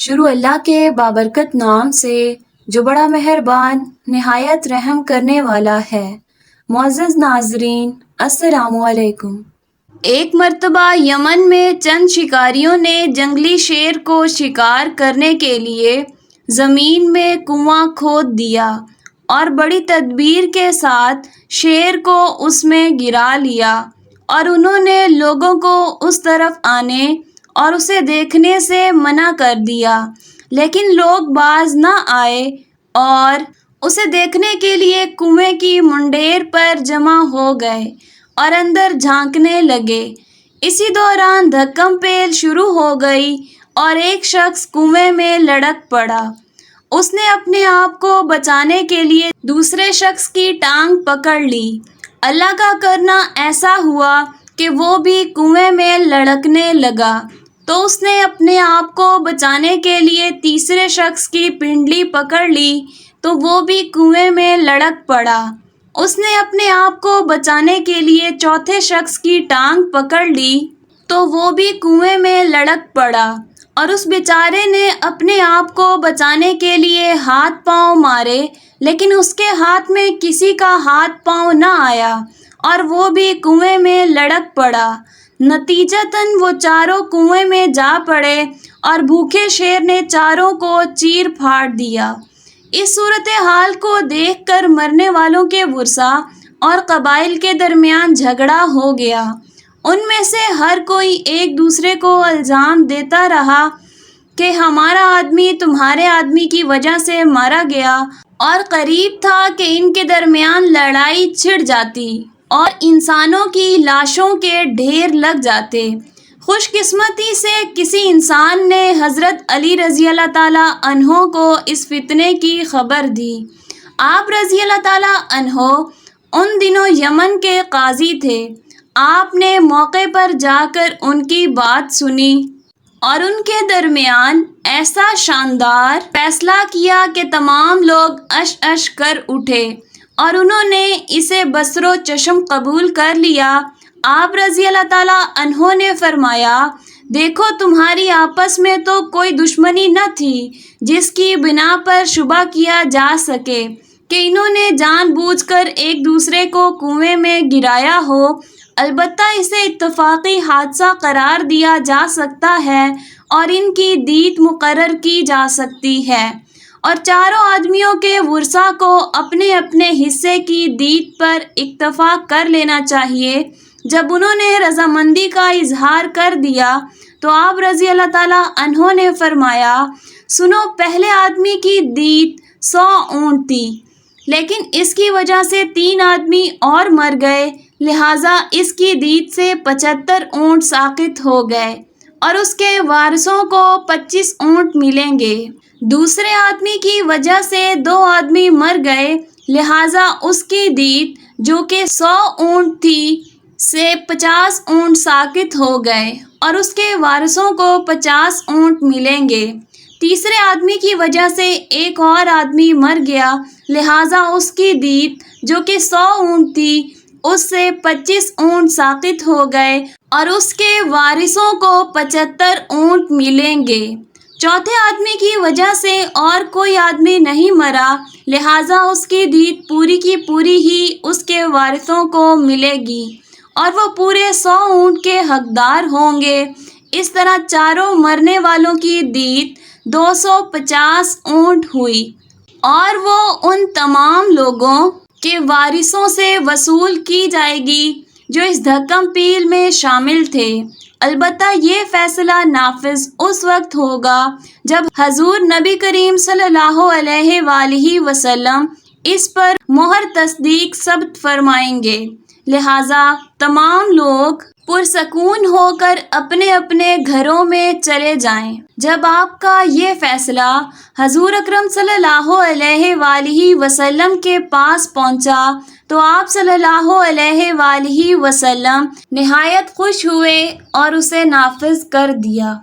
شروع اللہ کے بابرکت نام سے جو بڑا مہربان نہایت رحم کرنے والا ہے۔ معزز ناظرین السلام علیکم۔ ایک مرتبہ یمن میں چند شکاریوں نے جنگلی شیر کو شکار کرنے کے لیے زمین میں کنواں کھود دیا اور بڑی تدبیر کے ساتھ شیر کو اس میں گرا لیا، اور انہوں نے لوگوں کو اس طرف آنے اور اسے دیکھنے سے منع کر دیا، لیکن لوگ باز نہ آئے اور اسے دیکھنے کے لیے کنویں کی منڈیر پر جمع ہو گئے اور اندر جھانکنے لگے۔ اسی دوران دھکم پیل شروع ہو گئی اور ایک شخص کنویں میں لڑک پڑا۔ اس نے اپنے آپ کو بچانے کے لیے دوسرے شخص کی ٹانگ پکڑ لی۔ اللہ کا کرنا ایسا ہوا کہ وہ بھی کنویں میں لڑکنے لگا، تو اس نے اپنے آپ کو بچانے کے لیے تیسرے شخص کی پنڈلی پکڑ لی تو وہ بھی کنویں میں لڑک پڑا۔ اس نے اپنے آپ کو بچانے کے لیے چوتھے شخص کی ٹانگ پکڑ لی تو وہ بھی کنویں میں لڑک پڑا، اور اس بیچارے نے اپنے آپ کو بچانے کے لیے ہاتھ پاؤں مارے، لیکن اس کے ہاتھ میں کسی کا ہاتھ پاؤں نہ آیا اور وہ بھی کنویں میں لڑک پڑا۔ نتیجتاً وہ چاروں کنویں میں جا پڑے اور بھوکے شیر نے چاروں کو چیر پھاڑ دیا۔ اس صورتحال کو دیکھ کر مرنے والوں کے ورثاء اور قبائل کے درمیان جھگڑا ہو گیا۔ ان میں سے ہر کوئی ایک دوسرے کو الزام دیتا رہا کہ ہمارا آدمی تمہارے آدمی کی وجہ سے مارا گیا، اور قریب تھا کہ ان کے درمیان لڑائی چھڑ جاتی اور انسانوں کی لاشوں کے ڈھیر لگ جاتے۔ خوش قسمتی سے کسی انسان نے حضرت علی رضی اللہ تعالیٰ عنہ کو اس فتنے کی خبر دی۔ آپ رضی اللہ تعالیٰ عنہ ان دنوں یمن کے قاضی تھے۔ آپ نے موقع پر جا کر ان کی بات سنی اور ان کے درمیان ایسا شاندار فیصلہ کیا کہ تمام لوگ اش اش کر اٹھے اور انہوں نے اسے بصر و چشم قبول کر لیا۔ آپ رضی اللہ تعالیٰ عنہ نے فرمایا، دیکھو تمہاری آپس میں تو کوئی دشمنی نہ تھی جس کی بنا پر شبہ کیا جا سکے کہ انہوں نے جان بوجھ کر ایک دوسرے کو کنویں میں گرایا ہو، البتہ اسے اتفاقی حادثہ قرار دیا جا سکتا ہے اور ان کی دیت مقرر کی جا سکتی ہے، اور چاروں آدمیوں کے ورثاء کو اپنے اپنے حصے کی دیت پر اکتفا کر لینا چاہیے۔ جب انہوں نے رضامندی کا اظہار کر دیا تو آپ رضی اللہ تعالیٰ عنہ نے فرمایا، سنو، پہلے آدمی کی دیت 100 اونٹ تھی، لیکن اس کی وجہ سے 3 آدمی اور مر گئے، لہٰذا اس کی دیت سے 75 اونٹ ساقط ہو گئے اور اس کے وارثوں کو 25 اونٹ ملیں گے۔ دوسرے آدمی کی وجہ سے 2 آدمی مر گئے، لہٰذا اس کی دیت جو کہ 100 اونٹ تھی سے 50 اونٹ ساقط ہو گئے اور اس کے وارثوں کو 50 اونٹ ملیں گے۔ تیسرے آدمی کی وجہ سے ایک اور آدمی مر گیا، لہٰذا اس کی دیت جو کہ 100 اونٹ تھی اس سے 25 اونٹ ساقط ہو گئے اور اس کے وارثوں کو 75 اونٹ ملیں گے۔ چوتھے آدمی کی وجہ سے اور کوئی آدمی نہیں مرا، لہٰذا اس کی دیت پوری کی پوری ہی اس کے وارثوں کو ملے گی اور وہ پورے 100 اونٹ کے حقدار ہوں گے۔ اس طرح چاروں مرنے والوں کی دیت 250 اونٹ ہوئی، اور وہ ان تمام لوگوں کے وارثوں سے وصول کی جائے گی جو اس دھکم پیل میں شامل تھے۔ البتہ یہ فیصلہ نافذ اس وقت ہوگا جب حضور نبی کریم صلی اللہ علیہ وآلہ وسلم اس پر مہر تصدیق ثبت فرمائیں گے، لہٰذا تمام لوگ پرسکون ہو کر اپنے اپنے گھروں میں چلے جائیں۔ جب آپ کا یہ فیصلہ حضور اکرم صلی اللہ علیہ وآلہ وسلم کے پاس پہنچا تو آپ صلی اللہ علیہ وآلہ وسلم نہایت خوش ہوئے اور اسے نافذ کر دیا۔